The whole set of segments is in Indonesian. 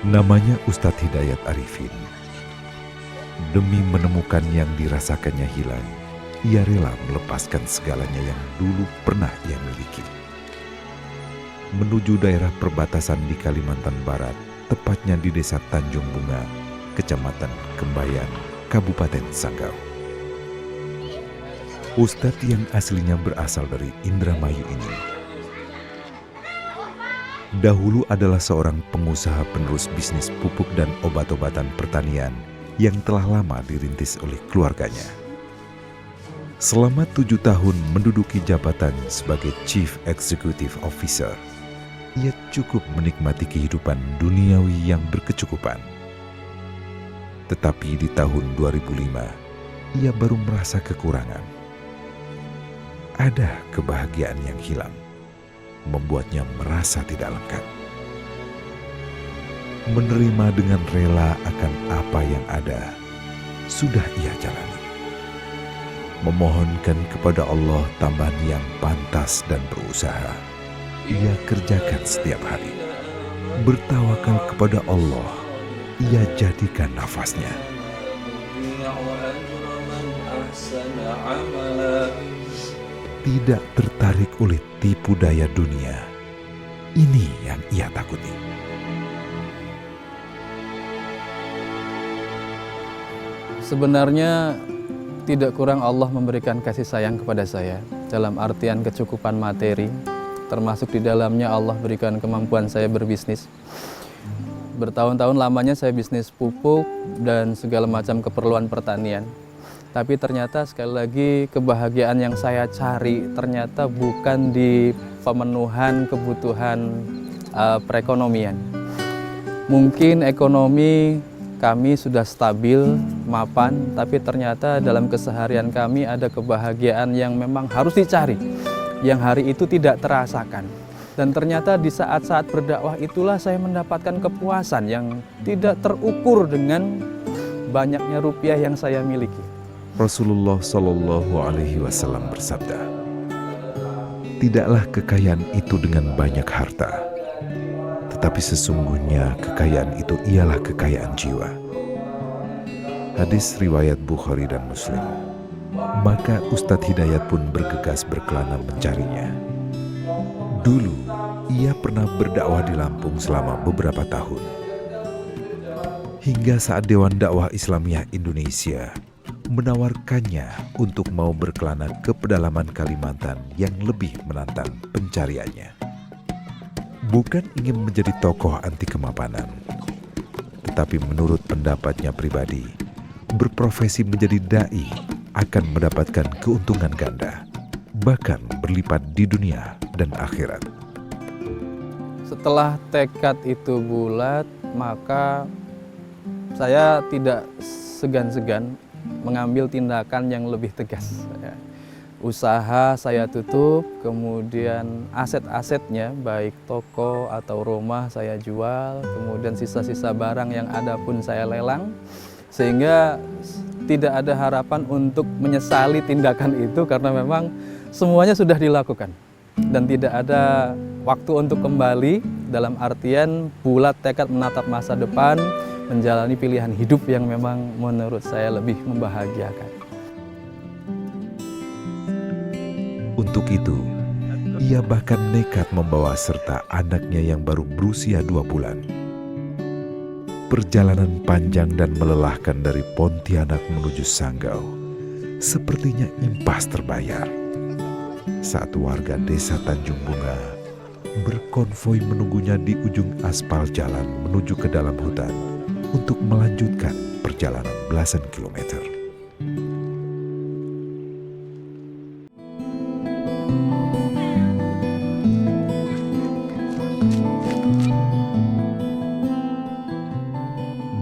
Namanya Ustadz Hidayat Arifin. Demi menemukan yang dirasakannya hilang, ia rela melepaskan segalanya yang dulu pernah ia miliki. Menuju daerah perbatasan di Kalimantan Barat, tepatnya di Desa Tanjung Bunga, Kecamatan Kembayan, Kabupaten Sanggau. Ustadz yang aslinya berasal dari Indramayu ini dahulu adalah seorang pengusaha penerus bisnis pupuk dan obat-obatan pertanian yang telah lama dirintis oleh keluarganya. Selama 7 tahun menduduki jabatan sebagai Chief Executive Officer, ia cukup menikmati kehidupan duniawi yang berkecukupan. Tetapi di tahun 2005, ia baru merasa kekurangan. Ada kebahagiaan yang hilang, membuatnya merasa tidak lengkap. Menerima dengan rela akan apa yang ada, sudah ia jalani. Memohonkan kepada Allah tambahan yang pantas dan berusaha, ia kerjakan setiap hari. Bertawakal kepada Allah, ia jadikan nafasnya. Tidak tertarik oleh tipu daya dunia. Ini yang ia takuti. Sebenarnya tidak kurang Allah memberikan kasih sayang kepada saya dalam artian kecukupan materi, termasuk di dalamnya Allah berikan kemampuan saya berbisnis. Bertahun-tahun lamanya saya bisnis pupuk dan segala macam keperluan pertanian. Tapi ternyata sekali lagi kebahagiaan yang saya cari ternyata bukan di pemenuhan kebutuhan perekonomian. Mungkin ekonomi kami sudah stabil, mapan, tapi ternyata dalam keseharian kami ada kebahagiaan yang memang harus dicari, yang hari itu tidak terasakan. Dan ternyata di saat-saat berdakwah itulah saya mendapatkan kepuasan yang tidak terukur dengan banyaknya rupiah yang saya miliki. Rasulullah Shallallahu Alaihi Wasallam bersabda, tidaklah kekayaan itu dengan banyak harta, tetapi sesungguhnya kekayaan itu ialah kekayaan jiwa. Hadis riwayat Bukhari dan Muslim. Maka Ustadz Hidayat pun bergegas berkelana mencarinya. Dulu ia pernah berdakwah di Lampung selama beberapa tahun, hingga saat Dewan Dakwah Islamiyah Indonesia menawarkannya untuk mau berkelana ke pedalaman Kalimantan yang lebih menantang pencariannya. Bukan ingin menjadi tokoh anti kemapanan, tetapi menurut pendapatnya pribadi, berprofesi menjadi dai akan mendapatkan keuntungan ganda, bahkan berlipat di dunia dan akhirat. Setelah tekad itu bulat, maka saya tidak segan-segan mengambil tindakan yang lebih tegas. Usaha saya tutup, kemudian aset-asetnya baik toko atau rumah saya jual, kemudian sisa-sisa barang yang ada pun saya lelang, sehingga tidak ada harapan untuk menyesali tindakan itu karena memang semuanya sudah dilakukan dan tidak ada waktu untuk kembali, dalam artian bulat tekad menatap masa depan, menjalani pilihan hidup yang memang menurut saya lebih membahagiakan. Untuk itu, ia bahkan nekat membawa serta anaknya yang baru berusia 2 bulan. Perjalanan panjang dan melelahkan dari Pontianak menuju Sanggau sepertinya impas terbayar saat warga Desa Tanjung Bunga berkonvoi menunggunya di ujung aspal jalan menuju ke dalam hutan untuk melanjutkan perjalanan belasan kilometer.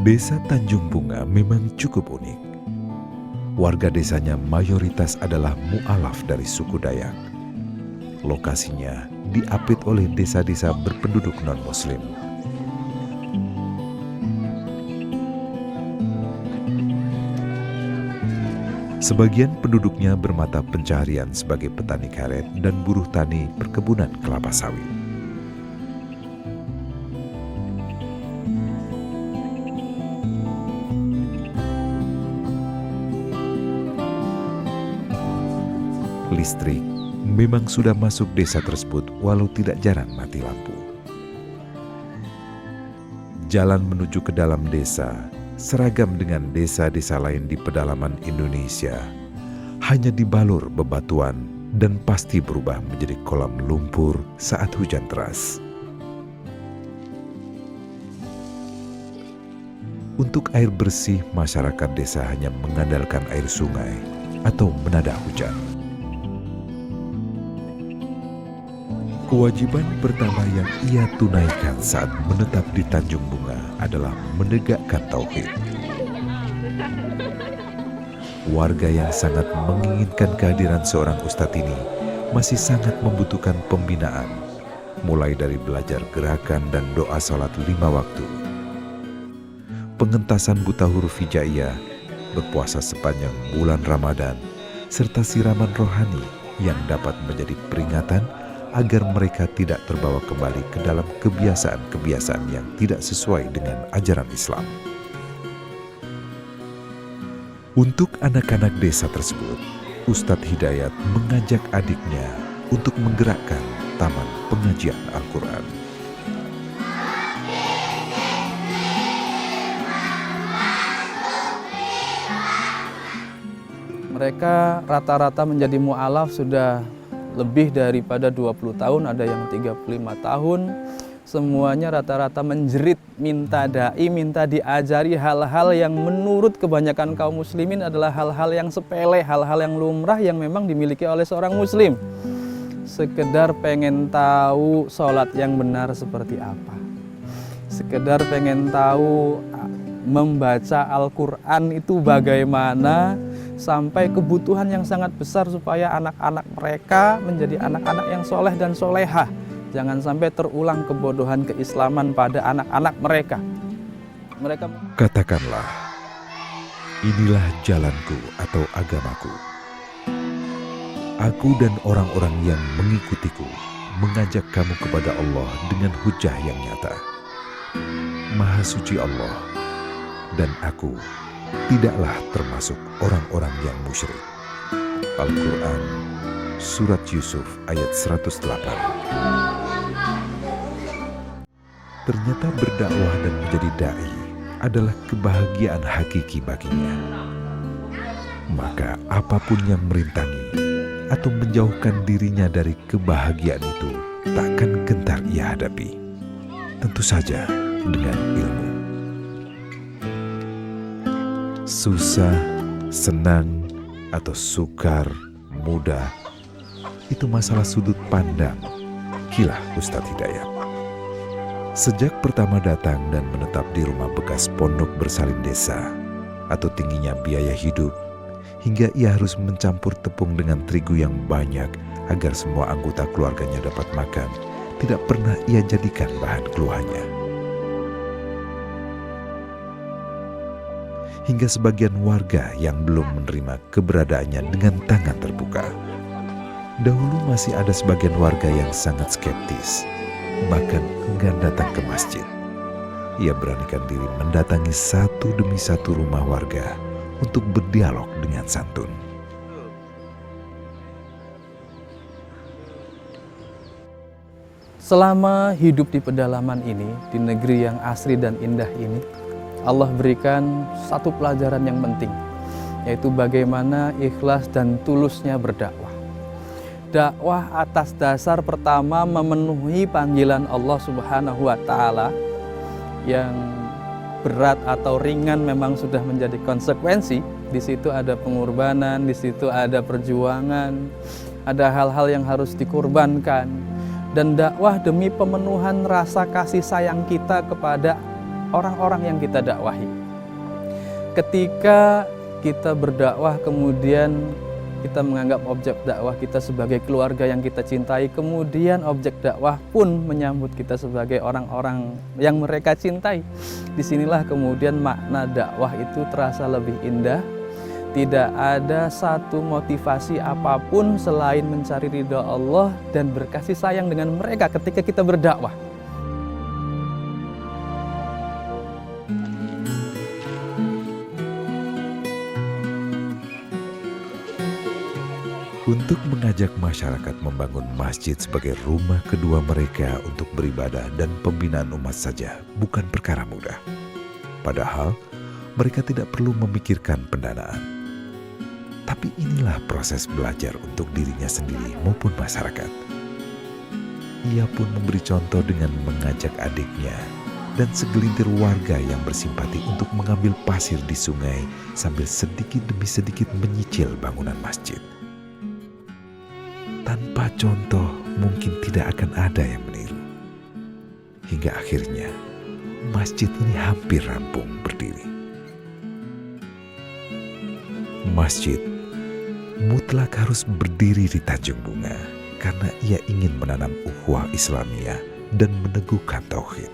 Desa Tanjung Bunga memang cukup unik. Warga desanya mayoritas adalah mu'alaf dari suku Dayak. Lokasinya diapit oleh desa-desa berpenduduk non-muslim. Sebagian penduduknya bermata pencaharian sebagai petani karet dan buruh tani perkebunan kelapa sawit. listrik memang sudah masuk desa tersebut walau tidak jarang mati lampu. Jalan menuju ke dalam desa seragam dengan desa-desa lain di pedalaman Indonesia, hanya dibalur bebatuan dan pasti berubah menjadi kolam lumpur saat hujan deras. Untuk air bersih, masyarakat desa hanya mengandalkan air sungai atau menada hujan. Kewajiban pertama yang ia tunaikan saat menetap di Tanjung Bunga adalah menegakkan tauhid. Warga yang sangat menginginkan kehadiran seorang ustadz ini masih sangat membutuhkan pembinaan, mulai dari belajar gerakan dan doa salat 5 waktu, pengentasan buta huruf hijaiyah, berpuasa sepanjang bulan Ramadan, serta siraman rohani yang dapat menjadi peringatan agar mereka tidak terbawa kembali ke dalam kebiasaan-kebiasaan yang tidak sesuai dengan ajaran Islam. Untuk anak-anak desa tersebut, Ustadz Hidayat mengajak adiknya untuk menggerakkan Taman Pengajian Al-Quran. Mereka rata-rata menjadi mu'alaf sudah lebih daripada 20 tahun, ada yang 35 tahun. Semuanya rata-rata menjerit, minta da'i, minta diajari hal-hal yang menurut kebanyakan kaum muslimin adalah hal-hal yang sepele, hal-hal yang lumrah yang memang dimiliki oleh seorang muslim. Sekedar pengen tahu sholat yang benar seperti apa. Sekedar pengen tahu membaca Al-Quran itu bagaimana, sampai kebutuhan yang sangat besar supaya anak-anak mereka menjadi anak-anak yang soleh dan solehah. Jangan sampai terulang kebodohan keislaman pada anak-anak mereka. Katakanlah, inilah jalanku atau agamaku. Aku dan orang-orang yang mengikutiku mengajak kamu kepada Allah dengan hujah yang nyata. Maha suci Allah, dan aku tidaklah termasuk orang-orang yang musyrik. Al-Quran, Surat Yusuf ayat 108. Ternyata berdakwah dan menjadi da'i adalah kebahagiaan hakiki baginya. Maka apapun yang merintangi atau menjauhkan dirinya dari kebahagiaan itu takkan gentar ia hadapi. Tentu saja dengan ilmu. Susah, senang, atau sukar, mudah, itu masalah sudut pandang, kilah Ustadz Hidayat. Sejak pertama datang dan menetap di rumah bekas pondok bersalin desa, atau tingginya biaya hidup, hingga ia harus mencampur tepung dengan terigu yang banyak agar semua anggota keluarganya dapat makan, tidak pernah ia jadikan bahan keluhannya. Hingga sebagian warga yang belum menerima keberadaannya dengan tangan terbuka. Dahulu masih ada sebagian warga yang sangat skeptis, bahkan enggan datang ke masjid. Ia beranikan diri mendatangi satu demi satu rumah warga untuk berdialog dengan santun. Selama hidup di pedalaman ini, di negeri yang asri dan indah ini, Allah berikan satu pelajaran yang penting, yaitu bagaimana ikhlas dan tulusnya berdakwah. Dakwah atas dasar pertama memenuhi panggilan Allah Subhanahu wa Ta'ala, yang berat atau ringan memang sudah menjadi konsekuensi. Di situ ada pengorbanan, di situ ada perjuangan, ada hal-hal yang harus dikorbankan. Dan dakwah demi pemenuhan rasa kasih sayang kita kepada orang-orang yang kita dakwahi. Ketika kita berdakwah kemudian kita menganggap objek dakwah kita sebagai keluarga yang kita cintai, kemudian objek dakwah pun menyambut kita sebagai orang-orang yang mereka cintai. Disinilah kemudian makna dakwah itu terasa lebih indah. Tidak ada satu motivasi apapun selain mencari ridha Allah dan berkasih sayang dengan mereka ketika kita berdakwah. Untuk mengajak masyarakat membangun masjid sebagai rumah kedua mereka untuk beribadah dan pembinaan umat saja bukan perkara mudah. Padahal mereka tidak perlu memikirkan pendanaan. Tapi inilah proses belajar untuk dirinya sendiri maupun masyarakat. Ia pun memberi contoh dengan mengajak adiknya dan segelintir warga yang bersimpati untuk mengambil pasir di sungai sambil sedikit demi sedikit menyicil bangunan masjid. Tanpa contoh mungkin tidak akan ada yang meniru. Hingga akhirnya masjid ini hampir rampung berdiri. Masjid mutlak harus berdiri di Tanjung Bunga karena ia ingin menanam ukhuwah Islamiyah dan meneguhkan tauhid.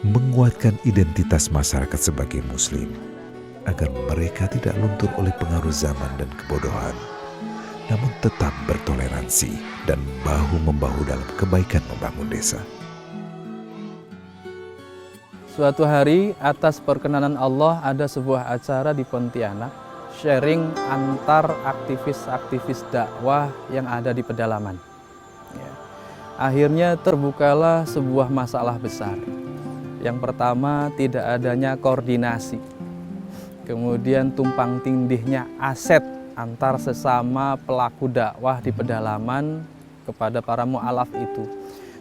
Menguatkan identitas masyarakat sebagai muslim agar mereka tidak luntur oleh pengaruh zaman dan kebodohan, namun tetap bertoleransi dan bahu-membahu dalam kebaikan membangun desa. Suatu hari atas perkenanan Allah ada sebuah acara di Pontianak, sharing antar aktivis-aktivis dakwah yang ada di pedalaman. Akhirnya terbukalah sebuah masalah besar. Yang pertama, tidak adanya koordinasi. Kemudian tumpang tindihnya aset antar sesama pelaku dakwah di pedalaman kepada para mu'alaf itu.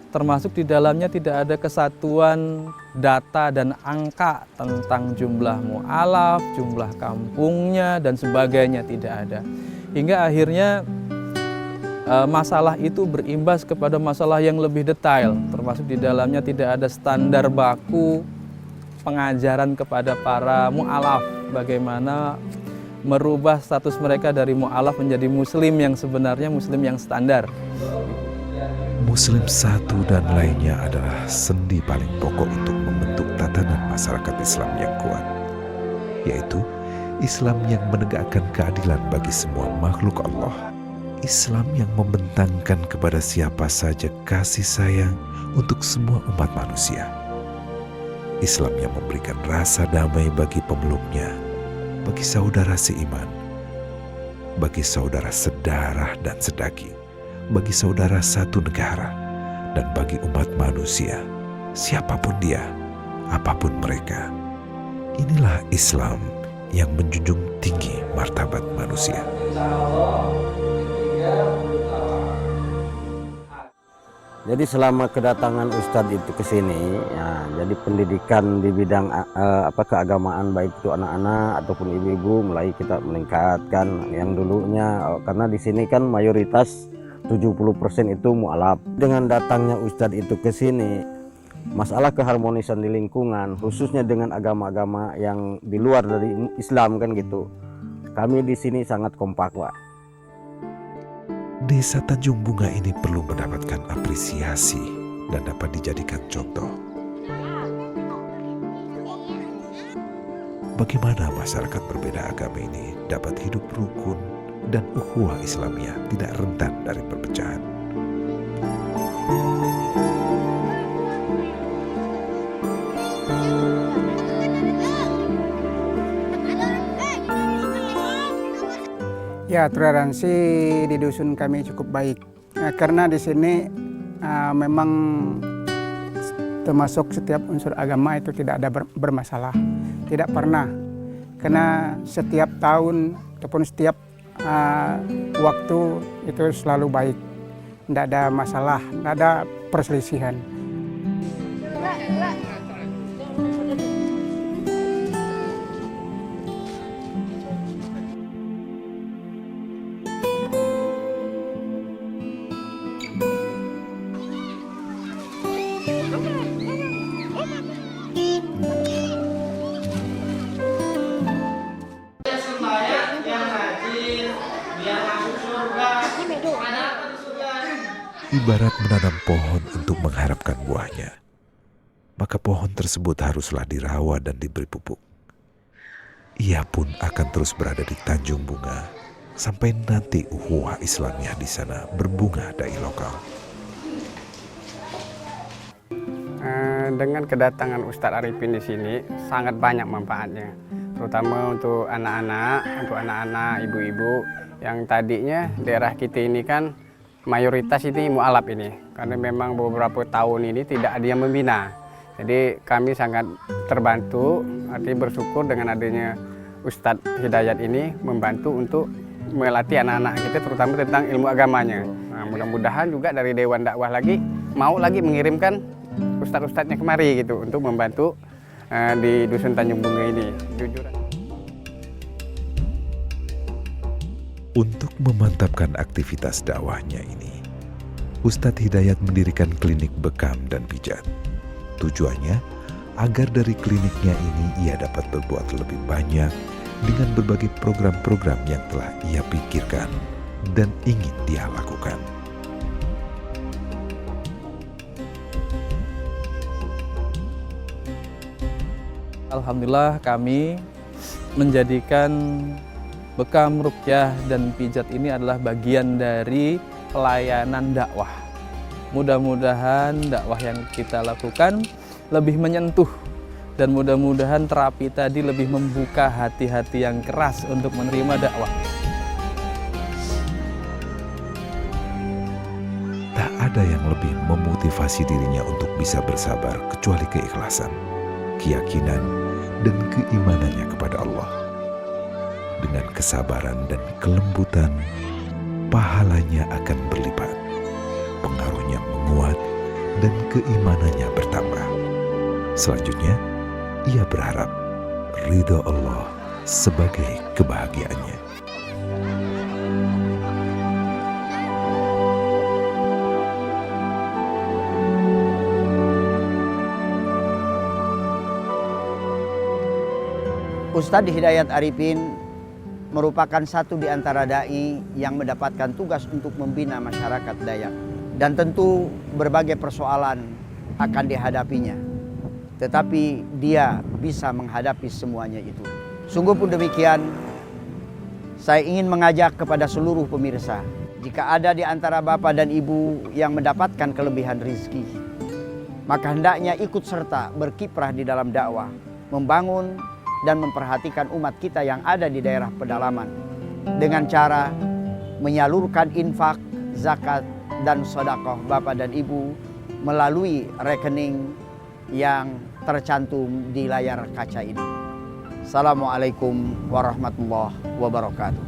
Termasuk di dalamnya tidak ada kesatuan data dan angka tentang jumlah mu'alaf, jumlah kampungnya, dan sebagainya tidak ada. Hingga akhirnya masalah itu berimbas kepada masalah yang lebih detail, termasuk di dalamnya tidak ada standar baku pengajaran kepada para mu'alaf, bagaimana merubah status mereka dari mu'alaf menjadi muslim yang sebenarnya muslim yang standar. Muslim satu dan lainnya adalah sendi paling pokok untuk membentuk tatanan masyarakat Islam yang kuat, yaitu Islam yang menegakkan keadilan bagi semua makhluk Allah. Islam yang membentangkan kepada siapa saja kasih sayang untuk semua umat manusia. Islam yang memberikan rasa damai bagi pemeluknya, bagi saudara seiman, bagi saudara sedarah dan sedaging, bagi saudara satu negara, dan bagi umat manusia, siapapun dia, apapun mereka. Inilah Islam yang menjunjung tinggi martabat manusia. Jadi selama kedatangan Ustadz itu ke sini, ya, jadi pendidikan di bidang keagamaan baik itu anak-anak ataupun ibu-ibu mulai kita meningkatkan yang dulunya, karena di sini kan mayoritas 70% itu mu'alaf. Dengan datangnya Ustadz itu ke sini, masalah keharmonisan di lingkungan, khususnya dengan agama-agama yang di luar dari Islam kan gitu, kami di sini sangat kompak, Pak. Desa Tanjung Bunga ini perlu mendapatkan apresiasi dan dapat dijadikan contoh. Bagaimana masyarakat berbeda agama ini dapat hidup rukun dan ukhuwah Islamiyah tidak rentan dari perpecahan. Ya, toleransi di dusun kami cukup baik. Karena di sini memang termasuk setiap unsur agama itu tidak ada bermasalah. Tidak pernah. Karena setiap tahun ataupun setiap waktu itu selalu baik. Tidak ada masalah, tidak ada perselisihan. Ibarat menanam pohon untuk mengharapkan buahnya, maka pohon tersebut haruslah dirawat dan diberi pupuk. Ia pun akan terus berada di Tanjung Bunga sampai nanti ukhuwah Islamiyah di sana berbunga dai lokal. Dengan kedatangan Ustadz Arifin di sini sangat banyak manfaatnya. terutama untuk anak-anak, ibu-ibu yang tadinya daerah kita ini kan mayoritas ini mualaf ini, karena memang beberapa tahun ini tidak ada yang membina. Jadi kami sangat terbantu, artinya bersyukur dengan adanya Ustadz Hidayat ini membantu untuk melatih anak-anak kita terutama tentang ilmu agamanya. Nah, mudah-mudahan juga dari Dewan Dakwah lagi mau lagi mengirimkan ustadz-ustadznya kemari gitu untuk membantu di Dusun Tanjung Bunga ini. Jujur. Untuk memantapkan aktivitas dakwahnya ini, Ustadz Hidayat mendirikan klinik bekam dan pijat. Tujuannya agar dari kliniknya ini ia dapat berbuat lebih banyak dengan berbagai program-program yang telah ia pikirkan dan ingin dia lakukan. Alhamdulillah kami menjadikan bekam, ruqyah, dan pijat ini adalah bagian dari pelayanan dakwah. Mudah-mudahan dakwah yang kita lakukan lebih menyentuh dan mudah-mudahan terapi tadi lebih membuka hati-hati yang keras untuk menerima dakwah. Tak ada yang lebih memotivasi dirinya untuk bisa bersabar kecuali keikhlasan, keyakinan, dan keimanannya kepada Allah. Dengan kesabaran dan kelembutan, pahalanya akan berlipat, pengaruhnya menguat, dan keimanannya bertambah. Selanjutnya, ia berharap ridha Allah sebagai kebahagiaannya. Ustadz Hidayat Arifin merupakan satu di antara dai yang mendapatkan tugas untuk membina masyarakat Dayak. Dan tentu berbagai persoalan akan dihadapinya. Tetapi dia bisa menghadapi semuanya itu. Sungguh pun demikian, saya ingin mengajak kepada seluruh pemirsa, jika ada di antara bapak dan ibu yang mendapatkan kelebihan rizki, maka hendaknya ikut serta berkiprah di dalam dakwah, membangun dan memperhatikan umat kita yang ada di daerah pedalaman dengan cara menyalurkan infak, zakat, dan sedekah bapak dan ibu melalui rekening yang tercantum di layar kaca ini. Assalamualaikum warahmatullahi wabarakatuh.